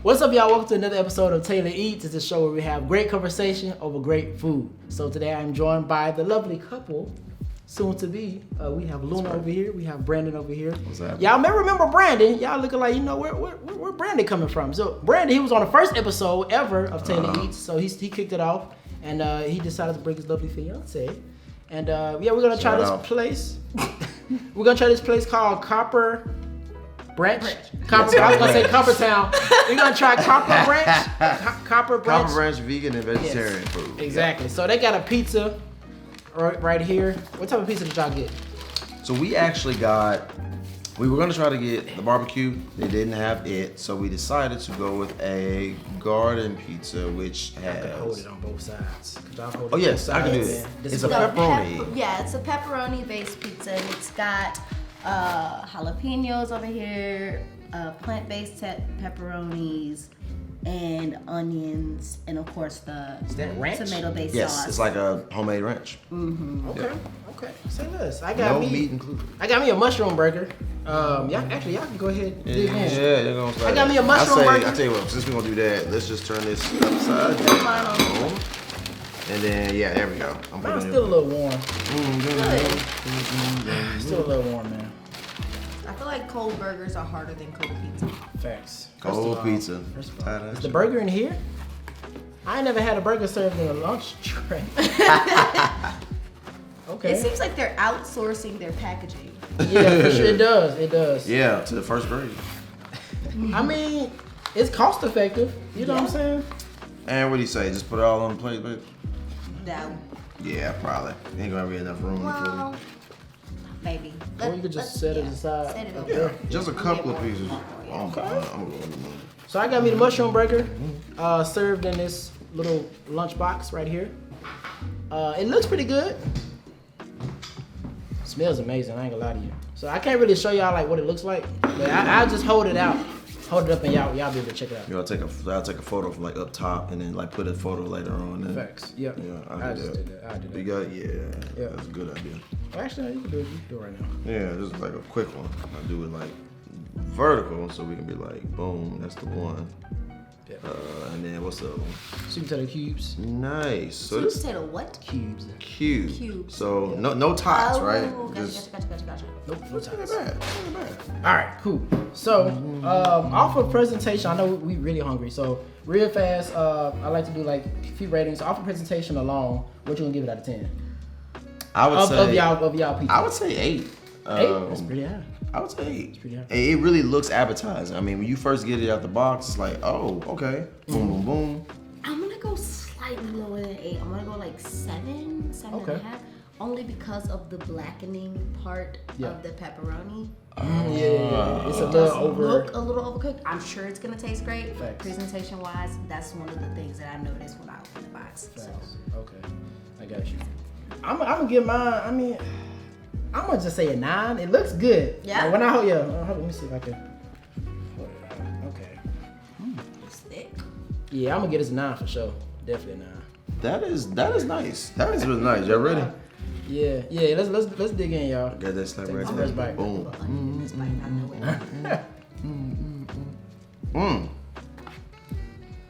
What's up, y'all? Welcome to another episode of Taylor Eats. It's a show where we have great conversation over great food. So today I'm joined by the lovely couple, soon to be. We have Luna over here. We have Brandon over here. What's happening? Y'all may remember Brandon. Y'all looking like, you know, where Brandon coming from? So Brandon, he was on the first episode ever of Taylor Eats. So he kicked it off, and he decided to bring his lovely fiance. And yeah, we're gonna try this place. We're gonna try this place called Copper Branch. I was gonna say Copper Town. We're gonna try Copper Branch. Copper Branch. Copper Branch vegan and vegetarian food. Exactly. So they got a pizza right here. What type of pizza did y'all get? So we were gonna try to get the barbecue. They didn't have it, so we decided to go with a garden pizza, which I can hold has. it on both sides. Oh yes, I can do it. It's a pepperoni. It's a pepperoni-based pizza, and it's got jalapenos over here, plant-based pepperonis, and onions, and of course the ranch? tomato-based Yes, sauce. it's like a homemade ranch. Okay. Say this. I No got meat included. I got me a mushroom burger. Y'all can go ahead and dig in. Yeah, they're gonna start. I got me a mushroom burger. I tell you what, since we're gonna do that, let's just turn this upside down. And then there we go. I'm Mine's putting still a little warm. Good. Still a little warm, man. I feel like cold burgers are harder than cold pizza. Facts. cold pizza. First of all, Tired of is that the shit. burger in here? I ain't never had a burger served in a lunch tray. Okay. It seems like they're outsourcing their packaging. Yeah, for sure. It does. Yeah, to the first grade. I mean, it's cost effective. You know what I'm saying? And what do you say? Just put it all on the plate, babe? No. Yeah, probably. Ain't gonna be enough room Well, maybe. Or you could just set it aside. Set it up over. there. for you. Just a couple of pieces. Okay. I'm going So I got me the mushroom burger, served in this little lunch box right here. It looks pretty good. Smells amazing. I ain't gonna lie to you. So I can't really show y'all like what it looks like, but I'll just hold it out, hold it up, and y'all be able to check it out. I'll take a photo from like up top and then like put a photo later on. And, Facts. Yep. Yeah, I just did that. I did You that. got Yeah. That's a good idea. Well, actually, you can do it. You can do it right now. Yeah, this is like a quick one. I do it like vertical so we can be like, boom, that's the one. Yeah. And then what's the other one? Sweet potato cubes. Nice. So Sweet it's potato what? Cubes. cube. Cube. So no tots, right? Gotcha. Nope. No Not ties. bad. Not bad. All right, cool. So, off of presentation, I know we really hungry. So, real fast, I like to do like a few ratings. Off of presentation alone, what you gonna give it out of 10? I would say Of y'all pizza. I would say 8. 8? That's pretty high. I would say 8. pretty high. It really looks appetizing. I mean, when you first get it out the box, it's like, oh, okay, boom, boom, boom. I'm gonna go slightly lower than 8. I'm gonna go like 7 Okay. and a half. Only because of the blackening part of the pepperoni. Yeah. It's a It little does over. look a little overcooked. I'm sure it's gonna taste great, but Facts. presentation wise, that's one of the things that I noticed when I opened the box. So Facts. Okay, I got you. I'm gonna give mine. I mean, I'm gonna just say a 9. It looks good. Yeah. Like, when I hold, let me see if I can. Hold it. Okay. it's thick. Yeah, I'm gonna get this a 9 for sure. Definitely a 9. That is nice. That is really nice. Y'all ready? Yeah. Let's dig in, y'all. Got that slap right the there. first bite. Boom. This bite, I know it.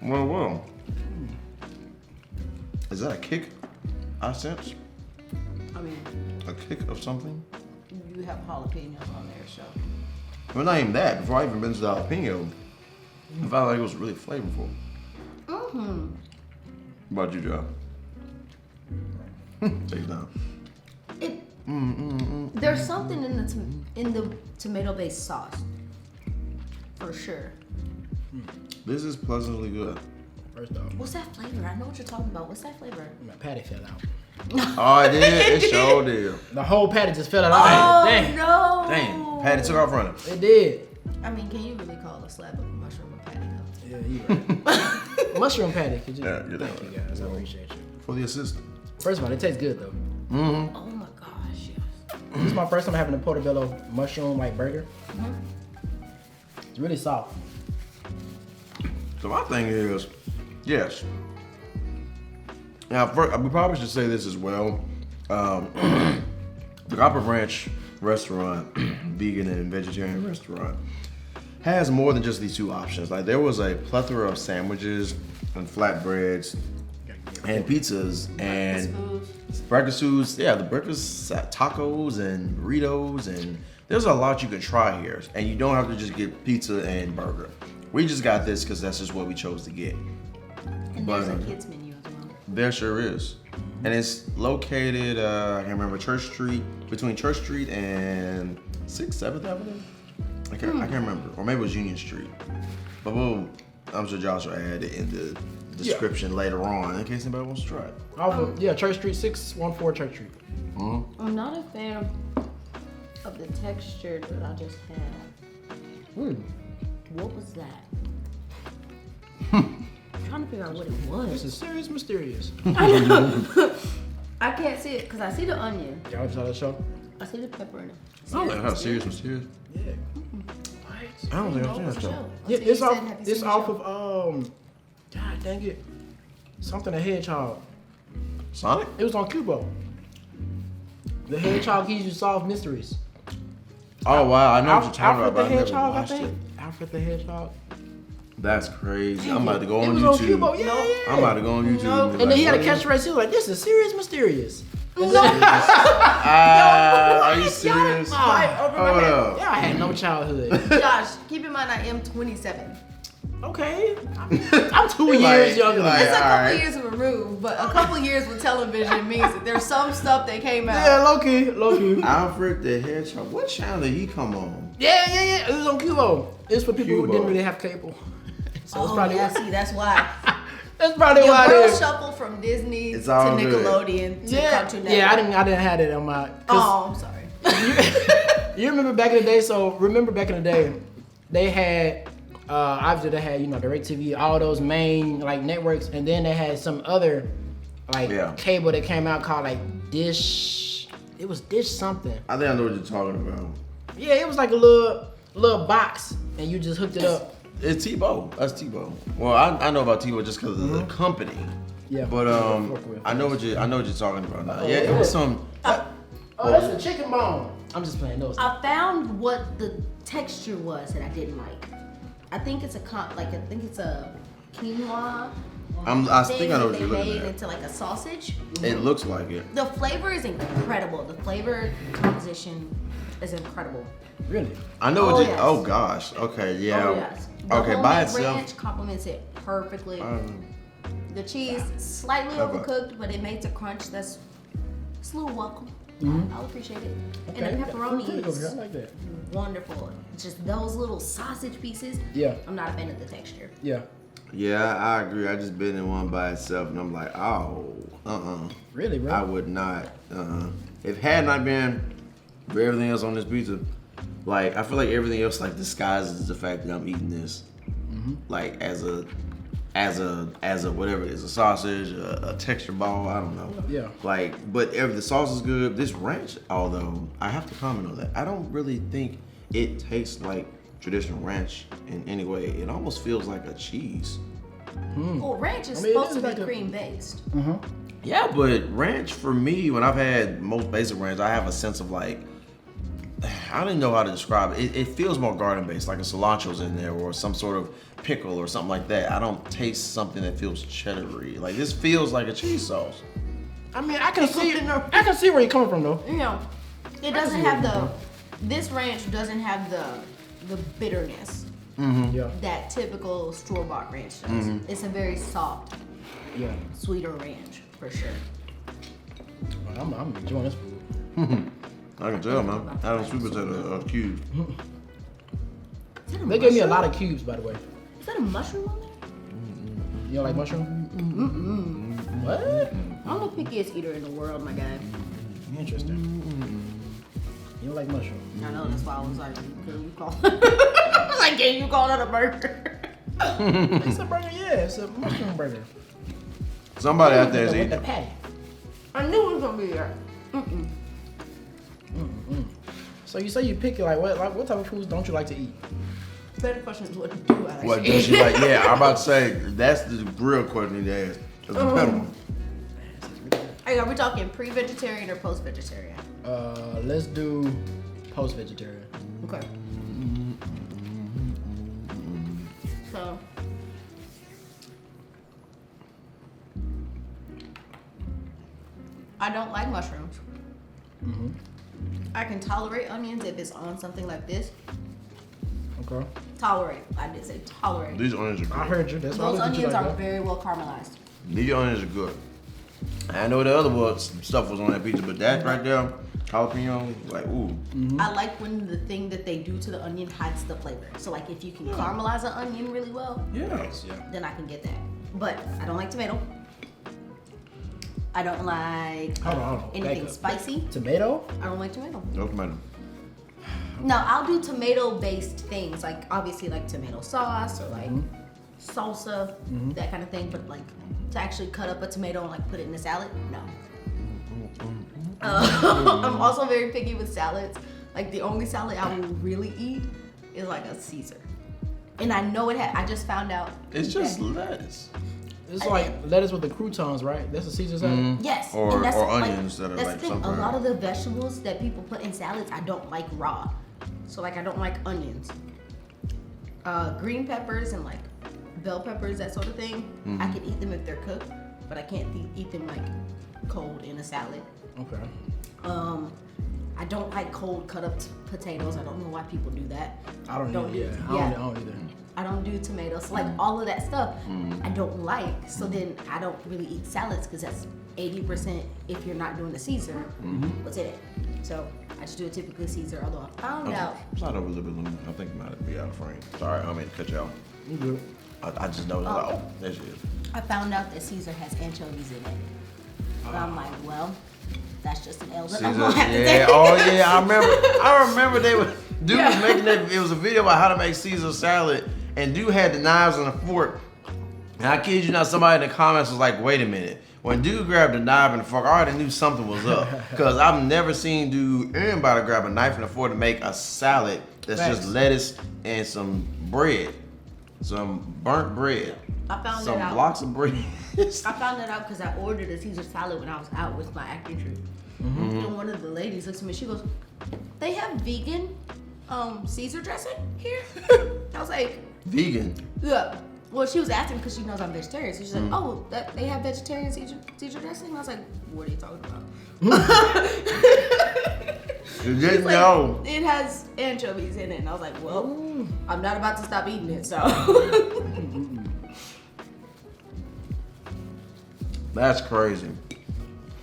Well. Is that a kick? I sense I mean, a kick of something. you have jalapenos on there, so. Well, not even that. Before I even been to the jalapeno, I felt like it was really flavorful. Mm-hmm. What about you, Joe? Take it down. There's something in the tomato-based sauce, for sure. This is pleasantly good. First off, What's that flavor? I know what you're talking about. What's that flavor? my patty fell out. Oh, it did. It sure did. The whole patty just fell out. Oh Dang. no! Dang. Patty took off running. It did. I mean, can you really call a slab of mushroom a patty though? Yeah, you right. Mushroom patty. Could you? Yeah, you're Thank right. you guys. I appreciate you. For the assistant. First of all, it tastes good though. Oh my gosh, yes. This is my first time having a portobello mushroom like burger. It's really soft. So my thing is, yes. Now, we probably should say this as well. The Copper Branch restaurant, vegan and vegetarian restaurant, has more than just these two options. Like there was a plethora of sandwiches and flatbreads and pizzas and breakfast foods. Yeah, the breakfast tacos and burritos, and there's a lot you can try here. And you don't have to just get pizza and burger. We just got this because that's just what we chose to get. And there's a kids menu as well. There sure is. And it's located, I can't remember, between Church Street and 6th, 7th Avenue? I can't remember. Or maybe it was Union Street. But I'm sure Josh will add it in the description later on in case anybody wants to try it. Off of, Church Street, 614 Church Street. Mm-hmm. I'm not a fan of the texture that I just had. What was that? I'm trying to figure out what it This was. is serious mysterious. I can't see it because I see the onion. Y'all ever saw that show? I see the pepper in it. I don't know how serious mysterious. Yeah. I don't think I've seen What's that the show. show? Yeah, That's what you it's said. off. Have you It's seen the off show? of God dang it, something a hedgehog. Sonic? It was on Kubo. The hedgehog keys you solve mysteries. Oh wow, I know what you're talking Alfred about, the but I never hedgehog, I watched think. it. Alfred the hedgehog. That's crazy. I'm about to go It on was YouTube. on Kubo. Yeah, yeah. I'm about to go on YouTube. Nope. be And then he had a like, catchphrase. He was like, "This is serious mysterious." Are you serious? Right over my Hold head. up. Yeah, I had no childhood. Josh, keep in mind I am 27. Okay, I'm 2 years Like- younger like- than It's a you. couple alright. years removed, but a couple years with television means that there's some stuff that came out. Yeah, low key. Alfred the Hedgehog. What channel did he come on? Yeah. It was on Kubo. It's for people who Kubo. didn't really have cable. So it's Oh, probably yeah, why. see, that's why. That's probably Your why it world is. shuffle from Disney It's to all good. Nickelodeon to Yeah, Cartoon Network. yeah. I didn't have it on my. 'Cause Oh, I'm sorry. you remember back in the day? So remember back in the day, they had obviously they had DirecTV, all those main like networks, and then they had some other like Yeah. cable that came out called like Dish. It was Dish something. I think I know what you're talking about. Yeah, it was like a little box, and you just hooked it up. It's Tebow. That's Tebow. Well, I know about Tebow just because of the company. Yeah. But I know what you're talking about now. Yeah, it was some. Oh, that's a chicken bone. I'm just playing those. I found what the texture was that I didn't like. I think it's a quinoa. I think I know what they you're looking made at. into like a sausage. It looks like it. The flavor is incredible. The flavor composition is incredible. Really? I know what Oh, you. yes. Oh gosh. Okay. Yeah. Oh yes. The Okay. homemade By itself. ranch complements it perfectly. The cheese slightly Okay. overcooked, but it makes a crunch that's it's a little welcome. I'll appreciate it. Okay. And the pepperoni Pretty good. I is like that. wonderful. Just those little sausage pieces. Yeah. I'm not a fan of the texture. Yeah. Yeah, I agree. I just been in one by itself, and I'm like, oh, Really, bro? I would not. If it had not been for everything else on this pizza, like I feel like everything else like disguises the fact that I'm eating this, like as a whatever it is, a sausage, a texture ball. I don't know. Yeah. Like, but if the sauce is good, this ranch, although I have to comment on that, I don't really think it tastes like traditional ranch in any way. It almost feels like a cheese. Well, ranch is I mean, it supposed is to be like a- cream based. Yeah, but ranch for me, when I've had most basic ranch, I have a sense of like, I don't even know how to describe it. It feels more garden based, like a cilantro's in there or some sort of pickle or something like that. I don't taste something that feels cheddar-y. Like this feels like a cheese sauce. I mean, I can see where you're coming from though. You know, it doesn't have this ranch doesn't have the bitterness Yeah. that typical store-bought ranch does. It's a very soft, Yeah. sweeter ranch for sure. I'm enjoying this food. I can tell, man. I don't sweet potato cube. Is that a They gave me a mushroom? lot of cubes, by the way. Is that a mushroom on there? You don't like mushroom? What? I'm the pickiest eater in the world, my guy. Interesting. You don't like mushroom? I know, that's why I was like, can you call I was like, can you call that a burger? It's a burger, yeah. It's a mushroom burger. Somebody out there is With the eating. patty. I knew it was gonna be there. So you say you pick it like what type of foods don't you like to eat? Better question is what do I like What to does she eat? like? Yeah, I'm about to say that's the real question to ask. That's the better one. Hey, are we talking pre-vegetarian or post-vegetarian? Let's do post-vegetarian. Okay. So I don't like mushrooms. I can tolerate onions if it's on something like this. Okay. Tolerate. I did say tolerate. These onions are I good. heard you. That's why I Those looked at you onions like are that. very well caramelized. These onions are good. I know the other stuff was on that pizza, but that right there, jalapeno, like ooh. I like when the thing that they do to the onion hides the flavor. So like if you can caramelize an onion really well, Yes. then I can get that. But I don't like tomato. I don't like Hold on. anything Back up. spicy. Tomato? I don't like tomato. No tomato. No, I'll do tomato-based things, like obviously like tomato sauce or like salsa, that kind of thing. But like to actually cut up a tomato and like put it in a salad, no. I'm also very picky with salads. Like the only salad I will really eat is like a Caesar, and I know it had. I just found out. It's just that- lettuce. It's like lettuce with the croutons, right? That's a Caesar salad. Yes, Or- and that's, or like, onions that are, that's like, the thing. A sunflower. lot of the vegetables that people put in salads, I don't like raw. So like I don't like onions, green peppers, and like bell peppers, that sort of thing. I can eat them if they're cooked, but I can't eat them like cold in a salad. Okay. I don't like cold cut up potatoes. I don't know why people do that. I don't Don't either. do- Yeah. I yeah. don't either. I don't do tomatoes. Like all of that stuff, I don't like. So then I don't really eat salads because that's 80% if you're not doing the Caesar, what's in it. So I just do a typically Caesar, although I found out. Slide over a little bit. I think it might be out of frame. Sorry, I mean to cut you off. You good? I just noticed. Oh. Like, oh, there she is. I found out that Caesar has anchovies in it. And I'm like, well, that's just an L that I'm Caesar, gonna have to yeah. take. Oh yeah, I remember they were dude was making that. It was a video about how to make Caesar salad, and dude had the knives and a fork. And I kid you not, somebody in the comments was like, "Wait a minute." When dude grabbed the knife and the fork, I already knew something was up. Cause I've never seen anybody grab a knife and a fork to make a salad that's Facts. just lettuce and some bread, some burnt bread, I found some that out. blocks of bread. I found that out because I ordered a Caesar salad when I was out with my acting troupe. And one of the ladies looks at me, she goes, "They have vegan Caesar dressing here?" I was like, Vegan. yeah. Well, she was asking because she knows I'm vegetarian. So she's like, "Oh, they have vegetarian Caesar dressing?" And I was like, "What are you talking about?" You didn't She's like, know. it has anchovies in it. And I was like, well, I'm not about to stop eating it, so. That's crazy.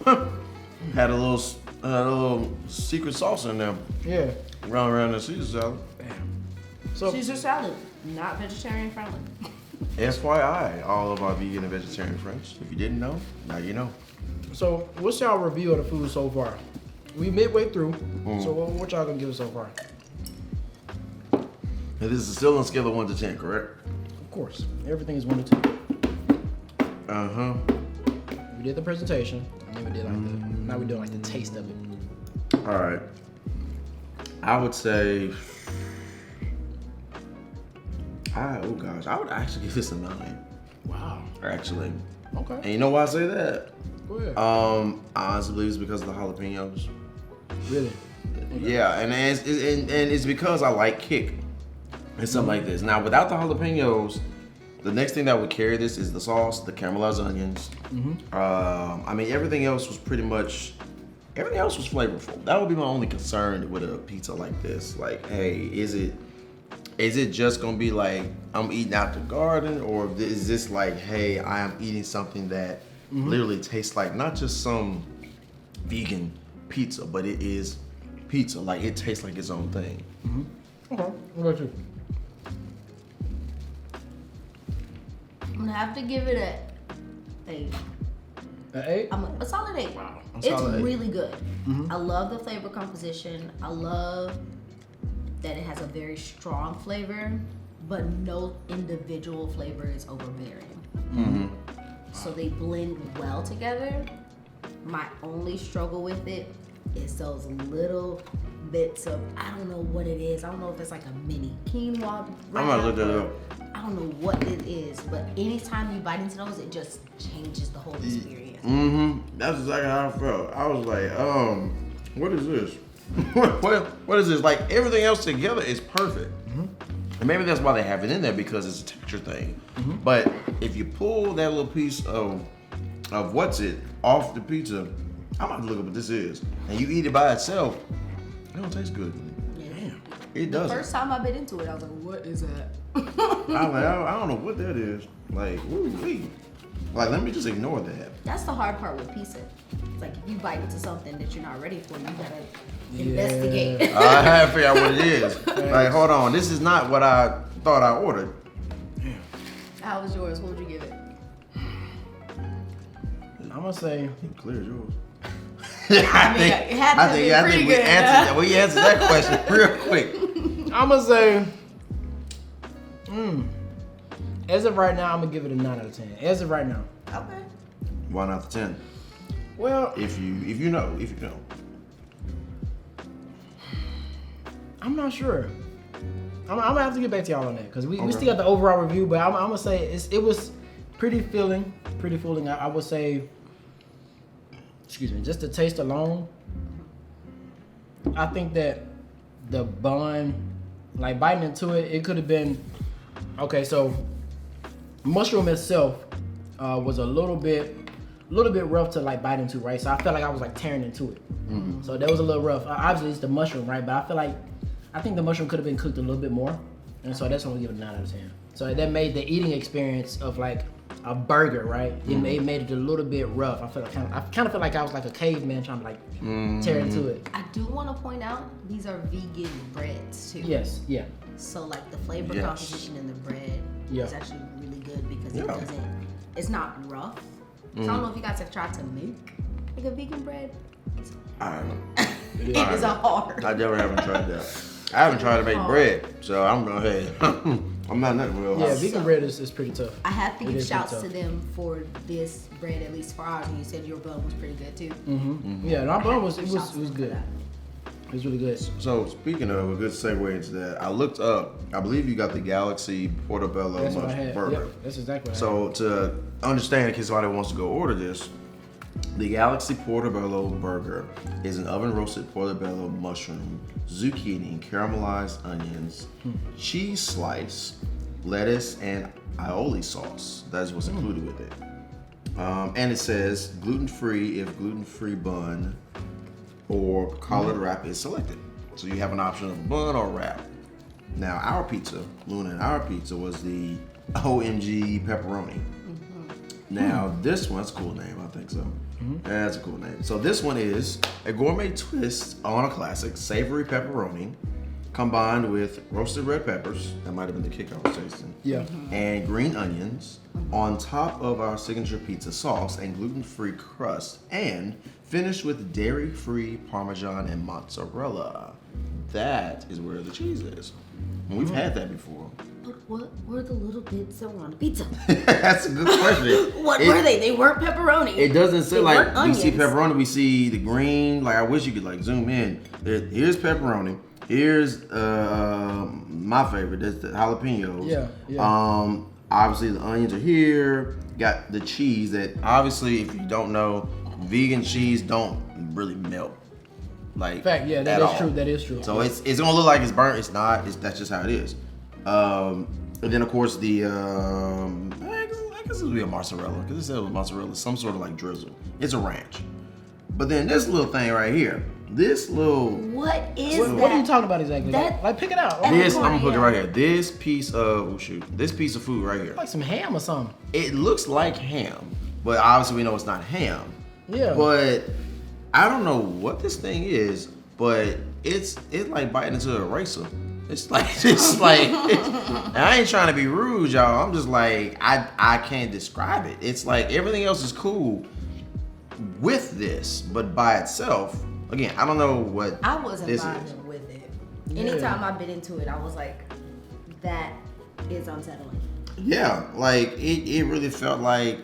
Had a little secret sauce in there Yeah. around the Caesar salad. So Caesar salad, not vegetarian friendly. FYI, all of our vegan and vegetarian friends. If you didn't know, now you know. So what's y'all review of the food so far? We midway through. So what y'all gonna give us so far? And this is still on a scale of 1 to 10, correct? Of course, everything is 1 to 10. Uh-huh. We did the presentation, and then we did now we do like the taste of it. All right. I would say, I would actually give this a 9. Wow. Actually. Okay. And you know why I say that? Go ahead. I honestly believe it's because of the jalapenos. Really? Yeah, and it's because I like kick and something like this. Now, without the jalapenos, the next thing that would carry this is the sauce, the caramelized onions. I mean, everything else was flavorful. That would be my only concern with a pizza like this. Like, hey, is it just gonna be like I'm eating out the garden, or is this like, hey, I am eating something that literally tastes like not just some vegan pizza, but it is pizza. Like it tastes like its own thing. Okay. What about you? I'm gonna have to give it a An 8? a solid 8. Wow. A It's solid 8. really good. I love the flavor composition. I love that it has a very strong flavor, but no individual flavor is overbearing. So they blend well together. My only struggle with it is those little bits of, I don't know what it is. I don't know if it's like a mini quinoa. I'm gonna look that wrap, up. I don't know what it is, but anytime you bite into those, it just changes the whole experience. That's exactly how I felt. I was like, what is this? what is this? Like everything else together is perfect. And maybe that's why they have it in there, because it's a texture thing. But if you pull that little piece of what's it off the pizza, I'm about to look up what this is, and you eat it by itself, it don't taste good. Damn, it doesn't. First time I bit into it, I was like, what is that? I'm like, I don't know what that is. Like, woo-wee. Like, let me just ignore that. That's the hard part with pizza. It's like if you bite into something that you're not ready for, you gotta investigate. I have to figure out what it is. Like, hold on, this is not what I thought I ordered. How was yours? What would you give it? I'm gonna say Clear as yours. I think we answered that question real quick. I'm gonna say. As of right now, I'm gonna give it a 9 out of 10. As of right now. Okay. 1 out of 10. Well, If you know. I'm not sure. I'm gonna have to get back to y'all on that because we still got the overall review, but I'm gonna say it was pretty filling. I would say, excuse me, just the taste alone. I think that the bun, like biting into it, it could have been okay. So mushroom itself was a little bit rough to like bite into, right? So I felt like I was like tearing into it. So that was a little rough. Obviously it's the mushroom, right? But I think the mushroom could have been cooked a little bit more, and so that's why we give it a 9 out of 10. So that made the eating experience of like a burger, right? It made it a little bit rough. I kind of felt like I was like a caveman trying to like tear into it. I do want to point out these are vegan breads too. Yes, yeah. So like the flavor Yes. composition in the bread Yeah. is actually really good because Yeah. it's not rough. So I don't know if you guys have tried to make like a vegan bread. I don't know. It is a hard. I never haven't tried that. I haven't tried to make bread, so I'm going ahead. I'm not nothing real. Yeah, hard. vegan bread is pretty tough. I have to It give is pretty shouts tough. to them for this bread, at least for ours. And you said your bun was pretty good too. Yeah, and our bun was Shouts to them for good. that. It was really good. So speaking of a good segue into that, I looked up. I believe you got the Galaxy Portobello That's what I mushroom had. burger. Yep, that's exactly what I So to understand, in case somebody wants to go order this, the Galaxy Portobello burger is an oven-roasted portobello mushroom, zucchini, caramelized onions, cheese slice, lettuce, and aioli sauce. That's what's included with it. And it says gluten-free if gluten-free bun or collard wrap is selected. So you have an option of bun or wrap. Now our pizza, Luna and our pizza, was the OMG pepperoni. Now this one's a cool name, I think so. That's a cool name. So this one is a gourmet twist on a classic savory pepperoni combined with roasted red peppers, that might have been the kick I was tasting, Yeah. and green onions on top of our signature pizza sauce and gluten-free crust, and finished with dairy-free Parmesan and mozzarella. That is where the cheese is. And we've had that before. But what were the little bits that were on the pizza? That's a good question. What were they? They weren't pepperoni. It doesn't say They like weren't we see onions. pepperoni, we see the green. Like I wish you could like zoom in. Here's pepperoni. Here's my favorite. That's the jalapenos. Yeah. Obviously the onions are here. Got the cheese that obviously, if you don't know, vegan cheese don't really melt. Like Fact, yeah, that at is all. true. That is true. So it's gonna look like it's burnt. It's not. That's just how it is. And then of course the I guess it would be a mozzarella because it said it was mozzarella, some sort of like drizzle. It's a ranch. But then this little thing right here, this little What is what, that? what are you talking about exactly? That- Like pick it out. That- this I'm gonna put it yeah. right here. This piece of this piece of food right here. Like some ham or something. It looks like ham, but obviously we know it's not ham. Yeah. But I don't know what this thing is, but it's like biting into a eraser. It's like and I ain't trying to be rude, y'all. I'm just like I can't describe it. It's like everything else is cool with this, but by itself, again, I don't know what I wasn't this is. vibing with it. Anytime I bit into it, I was like, that is unsettling. Yeah, like it really felt like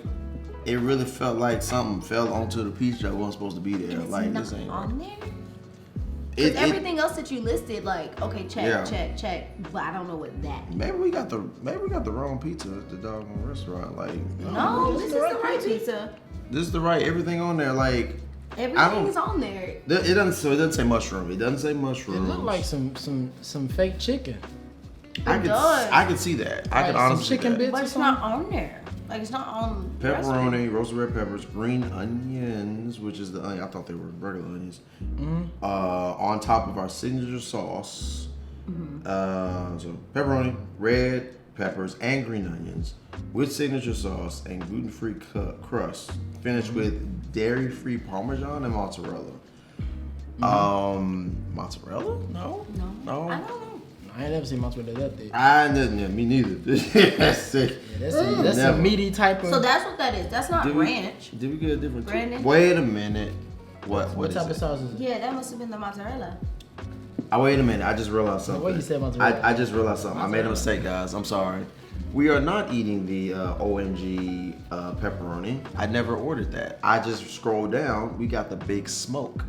something fell onto the pizza that wasn't supposed to be there. And it's Like not this ain't on there? it, Everything else that you listed, like, okay, check, Yeah. check, but I don't know what that. Maybe we got the wrong pizza at the doggone restaurant. Like No, this is the right pizza. this is the right everything on there. Like Everything is on there. it doesn't say mushroom. It doesn't say It mushroom. looked like some fake chicken. I could see that. I could Like some honestly see chicken that. bits. But it's not on there. Like it's not on. the recipe. Pepperoni, roasted red peppers, green onions, which is the onion. I thought they were regular onions. On top of our signature sauce. So pepperoni, red peppers, and green onions with signature sauce and gluten-free crust. Finished with dairy-free Parmesan and mozzarella. Mozzarella? No. No. I don't know. I ain't never seen mozzarella that thick. I didn't. Yeah, me neither. That's sick. Yeah, that's a Never. meaty type of. So that's what that is. That's not ranch. Did we get a different? Brandon? Wait a minute. What type is of it? sauce is it? Yeah, that must have been the mozzarella. Wait a minute. I just realized something. What you said mozzarella? I just realized something. I made a mistake, guys. I'm sorry. We are not eating the OMG pepperoni. I never ordered that. I just scrolled down. We got the Big Smoke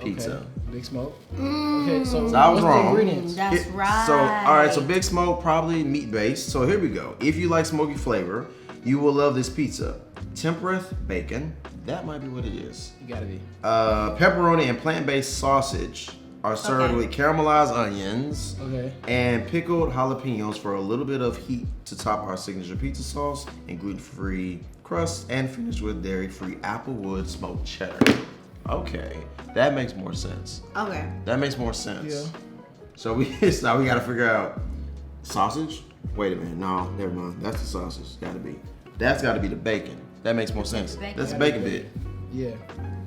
pizza. Okay. Big Smoke. Okay, so I was what's wrong. the ingredients? That's right. So, all right. So Big Smoke, probably meat based. So here we go. If you like smoky flavor, you will love this pizza. Tempereth bacon. That might be what it is. You gotta be. Pepperoni and plant-based sausage are served with caramelized onions Okay. and pickled jalapenos for a little bit of heat to top our signature pizza sauce and gluten-free crust, and finished with dairy-free applewood smoked cheddar. Okay, that makes more sense. Okay. That makes more sense. Yeah. So now we gotta figure out sausage. Wait a minute, no, never mind. That's the sausage. That's gotta be the bacon. That makes more sense. Bacon. That's a bacon bit. Yeah.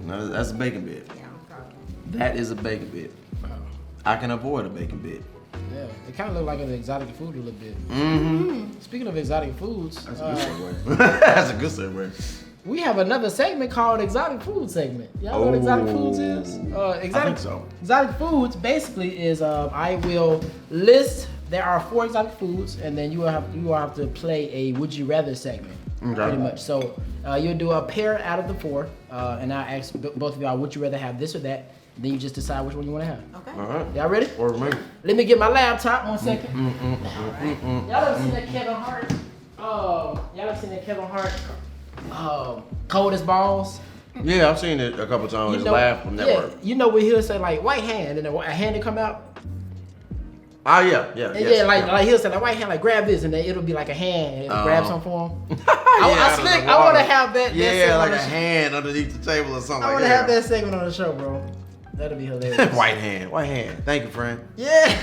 No, that's a bacon bit. Yeah, probably. That is a bacon bit. Wow. I can avoid a bacon bit. Yeah. It kind of looked like an exotic food a little bit. Mm-hmm. Speaking of exotic foods, That's a good segue. That's a good segue. we have another segment called Exotic Food segment. Y'all know what Exotic Foods is? Exotic, I think so. Exotic Foods basically is I will list. There are 4 exotic foods, and then you will have to play a Would You Rather segment. Okay. Pretty much. So you'll do a pair out of the 4, and I ask both of y'all, would you rather have this or that? Then you just decide which one you want to have. Okay. All right. Y'all ready? Or me. Let me get my laptop. 1 second. Y'all ever seen that Kevin Hart? Y'all ever seen that Kevin Hart? Cold as balls. Yeah, I've seen it a couple times. It's Laugh from Network. You know where he'll say like white hand, and then a hand will come out. Oh yeah. And Yes, yeah, like he'll say like white hand, like grab this, and then it'll be like a hand, and it'll grab something for him. I want to have that. Yeah, like a segment hand underneath the table or something. I like want to that. have that segment on the show, bro. That'll be hilarious. White hand. Thank you, friend. Yeah.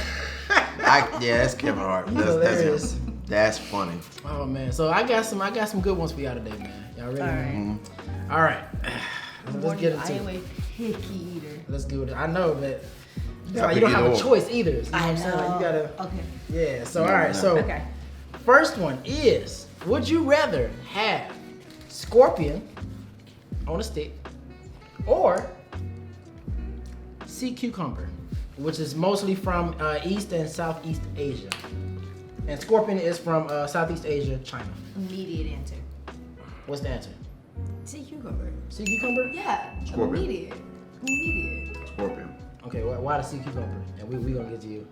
That's Kevin Hart. That's Hilarious. him. That's funny. Oh man, so I got some good ones for y'all today, man. Y'all ready? All right. Man? All right. Let's get I am into a it. picky eater. Let's do it. I know, but Gotta you don't pick have a either choice either. You know what I I'm saying? Like, know. you gotta. Okay. Yeah. So all right. So Okay. first one is: would you rather have scorpion on a stick or sea cucumber, which is mostly from East and Southeast Asia, and scorpion is from Southeast Asia, China. Immediate answer. What's the answer? Sea cucumber. Sea cucumber? Yeah. Scorpion. Immediate. Scorpion. Okay, why the sea cucumber? And we gonna get to you.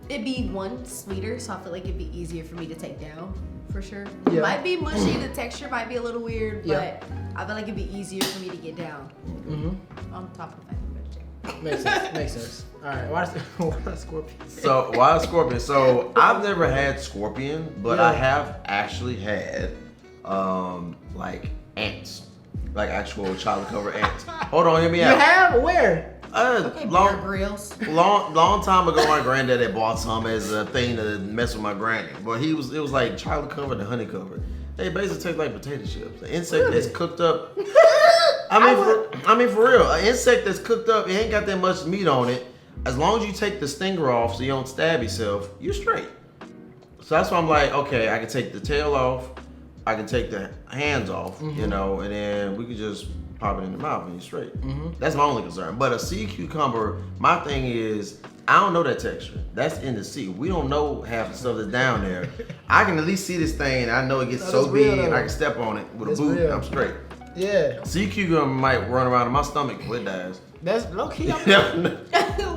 It'd be one sweeter, so I feel like it'd be easier for me to take down, for sure. Yeah. It might be mushy, the texture might be a little weird, but Yeah. I feel like it'd be easier for me to get down. Mm-hmm. On top of the fact that I'm vegetarian. Makes sense. Makes sense. All right, why the scorpion? So why scorpion? So I've never had scorpion, but I Yeah. have actually had like ants, like actual chocolate covered ants. Hold on, hear me You out. have where? Okay, Bear Grylls. Long time ago, my granddad had bought some as a thing to mess with my granny. But it was like chocolate covered and honey covered. They basically taste like potato chips. An insect that's cooked up. I mean for real, an insect that's cooked up, it ain't got that much meat on it. As long as you take the stinger off so you don't stab yourself, you're straight. So that's why I'm like, okay, I can take the tail off, I can take the hands off, you know, and then we can just pop it in the mouth and you're straight. That's my only concern. But a sea cucumber, my thing is, I don't know that texture. That's in the sea. We don't know half the stuff that's down there. I can at least see this thing and I know it gets No, so that's real, big though. I can step on it with That's a boot real. and I'm straight. Yeah, Sea cucumber might run around in my stomach before it dies. that's low key. What?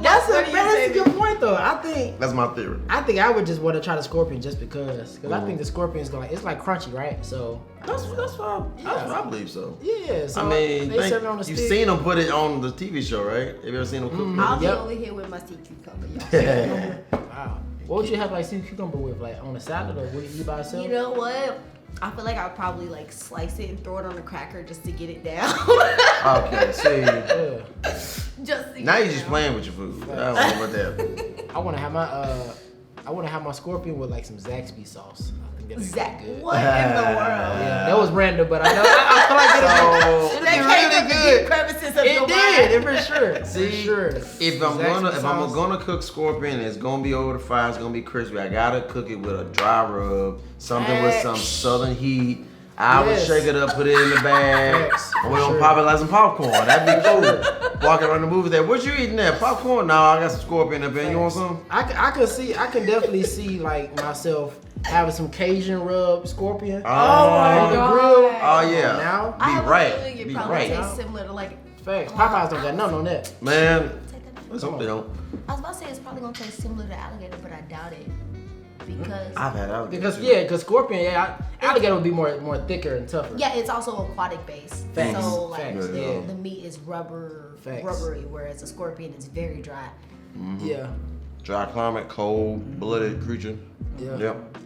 That's What a do you say, good point though. I think That's my theory. I would just want to try the scorpion just because I think the scorpion's gonna it's like crunchy, right? So That's what I believe so. yeah. So I mean, they serve it on the you've stick. seen them put it on the TV show, right? Have you ever seen them cook? I'll be Yep. over here with my sea cucumber, y'all. Yeah. Wow. What would you have like sea cucumber with, like on a salad, or would you eat by itself? You know what? I feel like I would probably like slice it and throw it on a cracker just to get it down. Okay, see. Yeah. Just to Now get you're it just down. playing with your food. I don't know about that. I want to have my scorpion with like some Zaxby sauce. I think that'd be Zach, good. what in the world? Yeah, that was random, but I know I feel like it'd That be came from really the good. deep crevices of your It mind. did, for sure. See, for sure. if I'm Zaxby gonna sauce. cook scorpion, it's gonna be over the fire. It's gonna be crispy. I gotta cook it with a dry rub, something with some Facts. southern heat. I would Yes. shake it up, put it in the bag. Facts, We're for gonna sure. pop it like some popcorn. That'd be cool. Walking around the movie there. What you eating there? Popcorn? No, I got some scorpion up there. You want some? I can definitely see like myself having some Cajun rub scorpion Oh on the God. grill. Oh yeah. Now, I have Be right. a feeling it Be probably right. tastes similar to like. facts. Popeyes don't got nothing on that. Man, Take that back. let's hope they don't. I was about to say it's probably gonna taste similar to alligator, but I doubt it because I've had alligator. Because scorpion, alligator would be more thicker and tougher. yeah, it's also aquatic based. Facts. So like Facts, yeah. the meat is Facts. rubbery, whereas a scorpion is very dry. Yeah. Dry climate, cold-blooded creature. Yeah. Yep.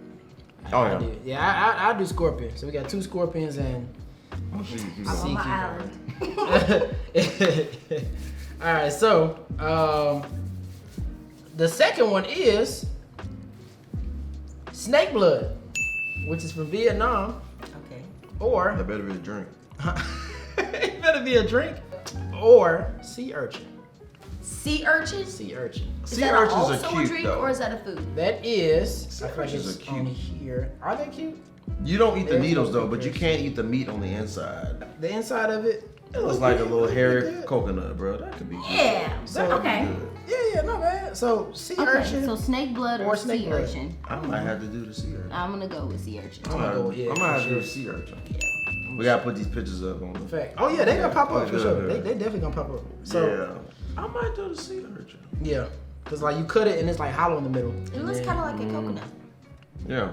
Oh I yeah. do. Yeah, I do scorpion. So we got 2 scorpions and I'm on my Sea island. all right, so the second one is snake blood, which is from Vietnam, Okay. or That better be a drink. it better be a drink, or sea urchin. Sea urchins? Sea urchin. Is Sea that urchins also are a cute drink though. or is that a food? That is. Sea I think urchins it's are cute. on here. Are they cute? You don't eat the There's needles no though, but you comparison. can't eat the meat on the inside. The inside of it. It looks like a little hairy good. coconut, bro. That could be good. Yeah. So- okay. Yeah, not bad. So sea Okay. urchin. So snake blood or, or snake sea blood. urchin? I might have to do the sea urchin. I'm gonna go with sea urchin. I'm gonna go, yeah, have to for do sure. the sea urchin. We gotta put these pictures up on the. Fact. Oh yeah, they gonna pop up Oh, for good, sure. good. They definitely gonna pop up. So yeah, I might do the sea urchin. yeah, cause like you cut it and it's like hollow in the middle. It looks kind of like a coconut. Yeah.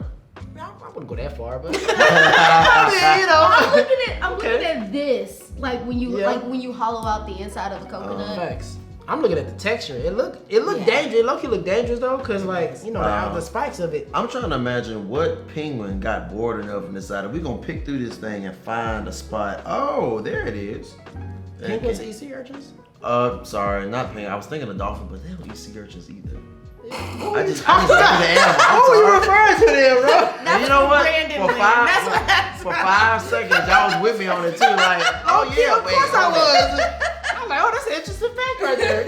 I wouldn't go that far, but I'm looking at Okay. this like when you Yeah. like when you hollow out the inside of a coconut. facts. I'm looking at the texture. It look Yeah. dangerous. It low-key look dangerous though, cause like you know the spikes of it. I'm trying to imagine what penguin got bored enough and decided we're gonna pick through this thing and find a spot. Oh, there it is. Penguins eat sea urchins. Sorry, not penguin. I was thinking of dolphin, but they don't eat sea urchins either. Who I you just talking the about? animal. Who you referring to there, bro? And That's you know what? Brandon For went. five, That's what that's for 5 seconds, y'all was with me on it too. Like, oh yeah, of wait. course I hold on. was. I'm like, oh, that's an interesting fact right there.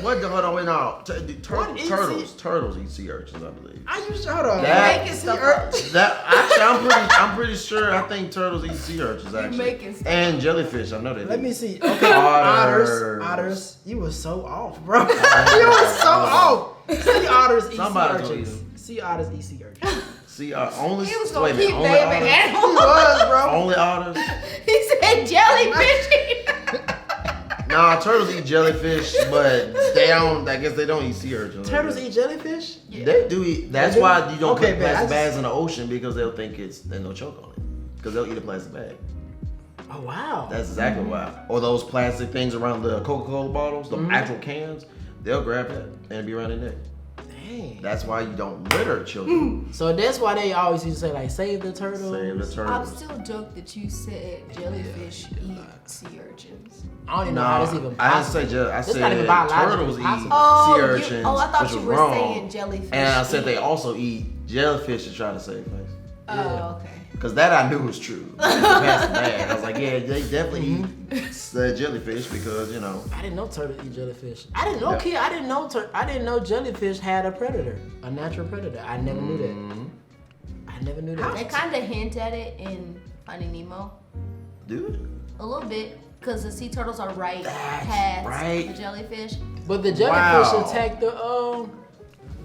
What? Hold on, wait, no. What eats Turtles eat sea urchins, I believe. I used to hold on. That- making Sea stuff urchin. That actually, I'm pretty sure. I think turtles eat sea urchins actually, making stuff and jellyfish. I know they. Let do. me see. Okay, Otters. otters. You was so off, bro. You was so off. Sea otters eat Somebody's sea gonna urchins. Sea otters eat sea urchins. See, only. He was wait gonna a minute, keep only naming otters. He animals. was, bro. Only otters. He said jellyfish. Nah, turtles eat jellyfish, but they don't. I guess they don't eat sea urchins. Turtles eat jellyfish? They do eat. That's They do? why you don't Okay, put man, I plastic just- bags in the ocean because they'll think there's no choke on it because they'll eat a plastic bag. Oh wow. That's exactly why. Or those plastic things around the Coca-Cola bottles, the actual cans, they'll grab that and it'll be around their neck. Dang. That's why you don't litter children. So that's why they always used to say like save the turtles. Save the I'm turtles. still joke that you said jellyfish eat sea urchins. I don't even know how this even I didn't possible. say I That's said not even biologically turtles eat possible. Oh, sea you- urchins. oh, I thought which you was were wrong. saying jellyfish And I said eat. they also eat jellyfish to try to save face. Oh, okay. Because that I knew was true. Plastic bag. I was like, yeah, they definitely eat jellyfish because, you know. I didn't know turtles eat jellyfish. I didn't know, Yeah. kid. I didn't know jellyfish had a predator, a natural predator. I never knew that. I never knew that. They kind of hint at it in Finding Nemo Dude. a little bit because the sea turtles are right That's past right. the jellyfish. But the jellyfish Wow. attacked the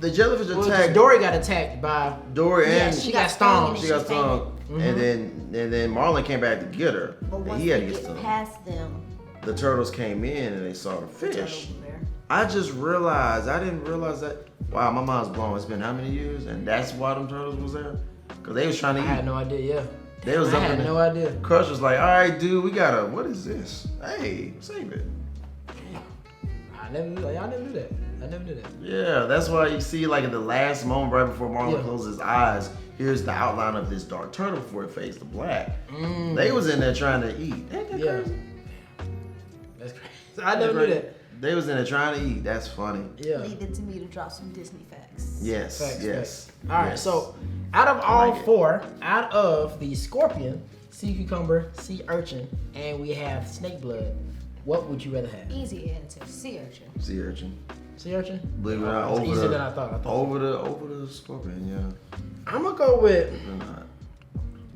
The jellyfish well, attacked Dory got attacked by. Dory Yeah, and she got stung. and she got she fainted. stung. And then Marlon came back to get her. But And once he had they to get get stung. past them, The turtles came in and they saw the the turtles fish. were there. I just realized, I didn't realize that. Wow, my mind's blown. It's been how many years? And that's why them turtles was there? Because they was trying to eat. I had no idea, yeah. They was I up had in no there. idea. Crush was like, all right, dude, we gotta, what is this? Hey, save it. I never knew that. I never knew that. I never knew that. Yeah, that's why you see, like, in the last moment right before Marlon Yeah. closes his eyes, here's the outline of this dark turtle before it fades to black. They was in there trying to eat. Ain't that Yeah. crazy? That's crazy. I never knew that. They was in there trying to eat. That's funny. Yeah. Leave it to me to drop some Disney facts. Yes, Facts, yes. facts. All right, yes. so out of all like it. four, out of the scorpion, sea cucumber, sea urchin, and we have snake blood, what would you rather have? Easy answer. Sea urchin. Sea urchin. Sea urchin? Believe it or not, It's over easier the, than I thought. over the scorpion, yeah. I'm gonna go with. Believe it or not.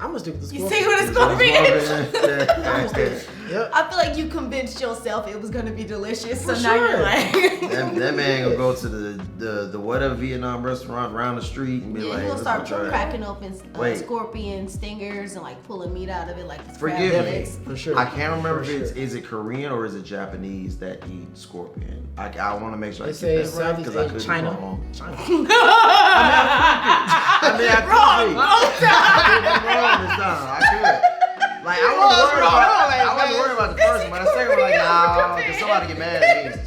I'm gonna stick with the You scorpion. see what it's gonna be? Yep. I feel like you convinced yourself it was gonna be delicious, so For now sure. you're like. that man gonna go to the whatever Vietnam restaurant around the street and be Yeah, like, he'll let's start go try it. cracking open Wait. scorpion stingers and like pulling meat out of it like it's crab Forgive me. legs. For sure. I can't remember For if it's sure. is it Korean or is it Japanese that eat scorpion. I want to make sure I They get say that right Southeast because I Asia, could China. be wrong. China. I mean, I could be. I could be wrong this time. I could. Like I wasn't worried about the first one, but the second one, like, nah, cause somebody get mad at me.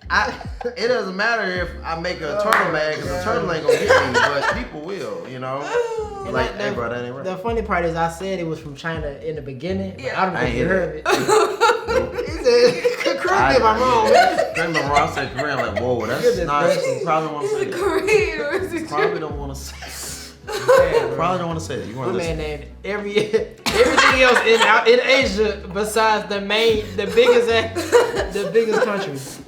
Like, it doesn't matter if I make a turtle mad, cause the turtle ain't gonna get me, but people will, you know. And Like, I- hey, bro, that ain't right. The funny part is I said it was from China in the beginning, but Yeah. I don't know I if ain't you hear heard it. He said, correct me if I'm wrong. Correct me if I'm wrong. I said Korean, like, whoa, that's Goodness not. gracious. You probably want to say that. Korean or is it Probably don't want to say. Yeah, Probably don't want to say that. You want My to man listen. named everything else in Asia besides the biggest country. Is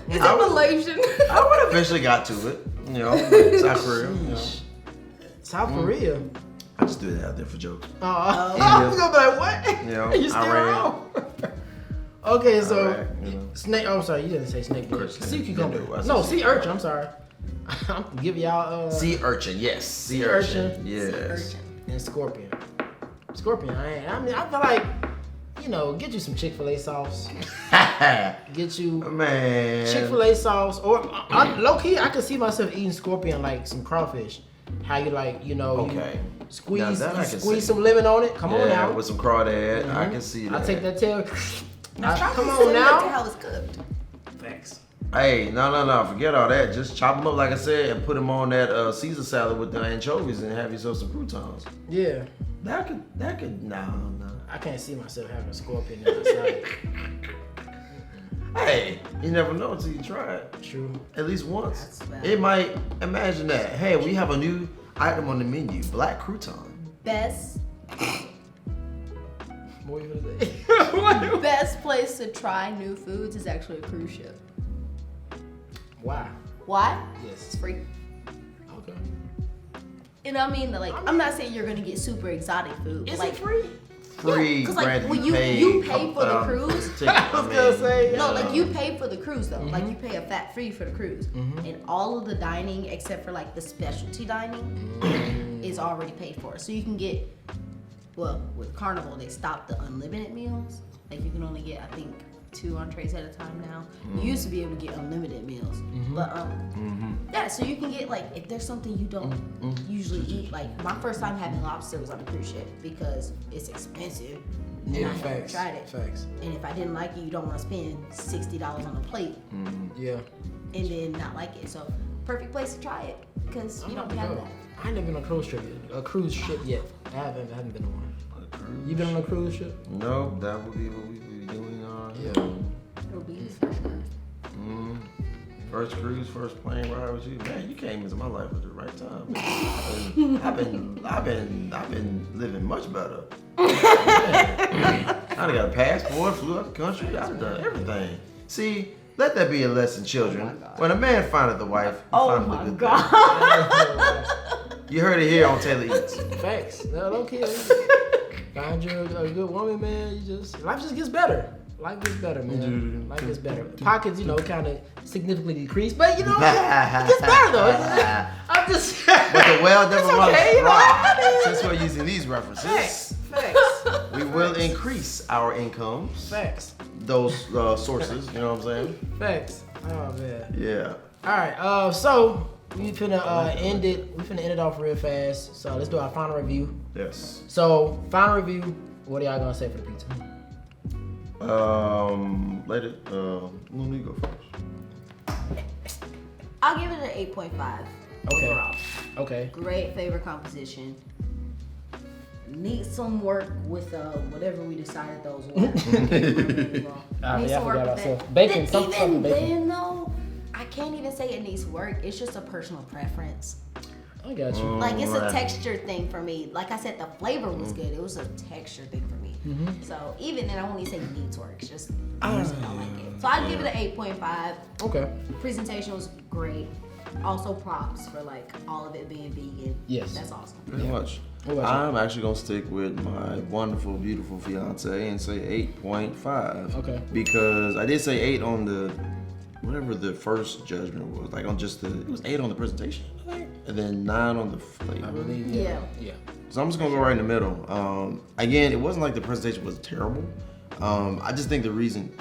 it Malaysian? I would eventually got to it. You know, South Korea. You know. South Korea. I just threw that out there for jokes. I was gonna be like, what? You know, You still Iran. wrong? Okay, so Iraq, you know. snake. Oh, I'm sorry, you didn't say snake. Did you? Urchin. Sea cucumber. Yeah, I said No, sea sea urchin. I'm sorry. I'm giving y'all Sea urchin, yes. Sea urchin. urchin, yes. and scorpion. Scorpion. I mean, I feel like, you know, get you some Chick-fil-A sauce. Get you Man. Chick-fil-A sauce, or low key, I could see myself eating scorpion like some crawfish. How you like, you know, Okay. you squeeze, Now that I can see. some lemon on it. Come on Yeah, now. with some crawdad. I can see that. I take that tail. Come Come on To now. how it's cooked. Thanks. Hey, no, forget all that. Just chop them up, like I said, and put them on that Caesar salad with the anchovies and have yourself some croutons. Yeah, That could, no. I can't see myself having a scorpion in my salad. Hey, you never know until you try it. True. At least once. That's valid. It might, imagine that. Hey, we have a new item on the menu, black crouton. Best What you gonna say? best place to try new foods is actually a cruise ship. Why? Why? Yes. It's free. Okay. And I mean, like, I'm not saying you're gonna get super exotic food. But Is like, it free? Free, Yeah, 'cause, like, granted, when you you pay pay for the cruise. I was gonna say. No, like you pay for the cruise though. Like you pay a fat fee for the cruise, and all of the dining except for like the specialty dining is already paid for. So you can get, well, with Carnival they stopped the unlimited meals. Like you can only get, I think, 2 entrees at a time now. You used to be able to get unlimited meals, but yeah. So you can get like if there's something you don't usually eat. Like my first time having lobster was on a cruise ship because it's expensive. And Yeah, I never facts. tried it. Facts. And if I didn't like it, you don't want to spend $60 on a plate Yeah. and then not like it. So perfect place to try it because you don't I'm have about to that. go. I ain't never been on a cruise ship yet. A cruise ship yet. I haven't been on one. You been on a cruise ship? No, that would be what we would be doing. It'll be First cruise, first plane ride with you. Man, you came into my life at the right time. I've been living much better. I done got a passport, flew out the country, I've done everything. See, let that be a lesson, children. When a man findeth a wife, he findeth a good thing. You heard it here on Taylor Eats. Facts. No, don't kill. Find you a good woman, man. Life just gets better. Life gets better, man. Life gets better. Pockets, you know, kind of significantly decrease, but you know, it gets better though. I'm just. But the well never It's runs okay, you know. dry. Since we're using these references. Facts. Facts. We will increase our incomes. Facts. Those sources, you know what I'm saying? Facts. Oh man. Yeah. All right. So we finna end it. We finna end it off real fast. So let's do our final review. Yes. So final review. What are y'all gonna say for the pizza? Let it. Let me go first. I'll give it an 8.5 overall. Okay. Great flavor composition. Need some work with whatever we decided those were. Need Yeah, I some work forgot with about that. bacon. Then Something even bacon. then though, I can't even say it needs work. It's just a personal preference. I got you. Like it's a Right. texture thing for me. Like I said, the flavor was good. It was a texture thing for me. So even then, I won't even say it needs work. It's just I just don't like it. So I'd give it an 8.5. Okay. Presentation was great. Also props for like all of it being vegan. Yes. That's awesome. Pretty much. What about you? I'm actually gonna stick with my wonderful, beautiful fiance and say 8.5. Okay. Because I did say 8 on the whatever the first judgment was, like on just it was 8 on the presentation, I think, and then 9 on the flavor. I believe. Yeah. Yeah. So I'm just gonna go right in the middle. Again, it wasn't like the presentation was terrible. I just think the reason,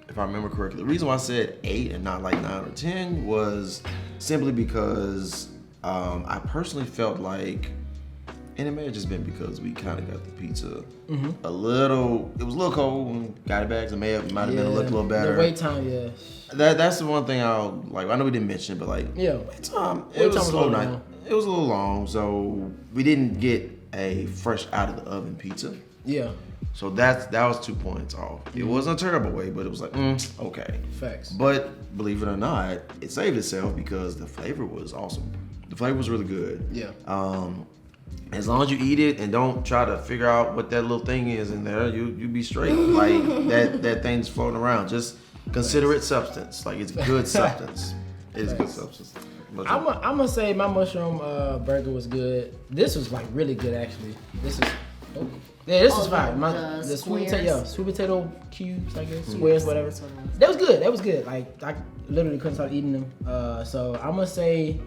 if I remember correctly, the reason why I said 8 and not like 9 or 10 was simply because I personally felt like, and it may have just been because we kind of got the pizza a little, it was a little cold when got it back, so might have been looked a little better. The wait time, yeah. That's the one thing I'll like. I know we didn't mention it, but like Yeah. wait time. Wait It was time a was slow a little night. long. It was a little long, so we didn't get a fresh out of the oven pizza. Yeah. So that was 2 points off. It wasn't a terrible way, but it was like okay. Facts. But believe it or not, it saved itself because the flavor was awesome. The flavor was really good. Yeah. As long as you eat it and don't try to figure out what that little thing is in there, you be straight. Like that thing's floating around. Just consider it substance. Like it's good substance. It is good substance. I'm gonna say my mushroom burger was good. This was like really good actually. This is this is fine. The sweet potato, sweet potato cubes, I guess, squares, whatever. That was good. That was good. Like I literally couldn't stop eating them. So I'm gonna say,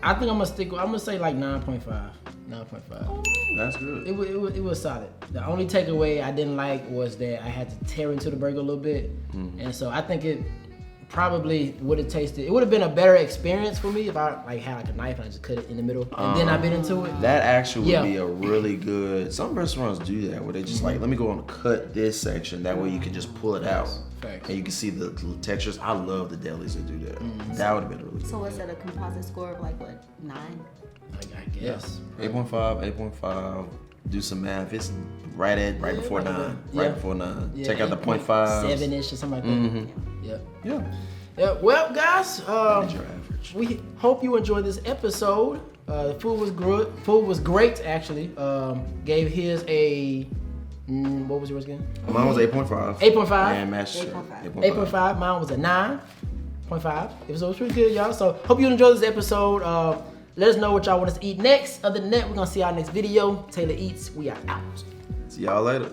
I think I'm gonna say like 9.5. 9.5. That's good. It was solid. The only takeaway I didn't like was that I had to tear into the burger a little bit, and so I think it probably would have tasted. It would have been a better experience for me if I like had like a knife and I just cut it in the middle and then I bit into it. That actually Yeah. would be a really good. Some restaurants do that where they just like, let me go and cut this section. That way you can just pull it out Facts. and you can see the textures. I love the delis that do that. That would have been really good. So what's that, a composite score of like what, 9? I guess. 8.5. Do some math. It's right before 9. Yeah. Right before 9. Yeah, Take out the 0.5. 7-ish or something like that. Mm-hmm. Yeah. Yeah. Well, guys, That's your average. we hope you enjoyed this episode. The food was good. Food was great, actually. Gave his a what was yours again? Mine was 8.5. 8.5. And matched 8.5. 8.5. Mine was a 9.5. It was pretty good, y'all. So hope you enjoyed this episode. Let us know what y'all want us to eat next. Other than that, we're gonna see y'all next video. Taylor Eats. We are out. See y'all later.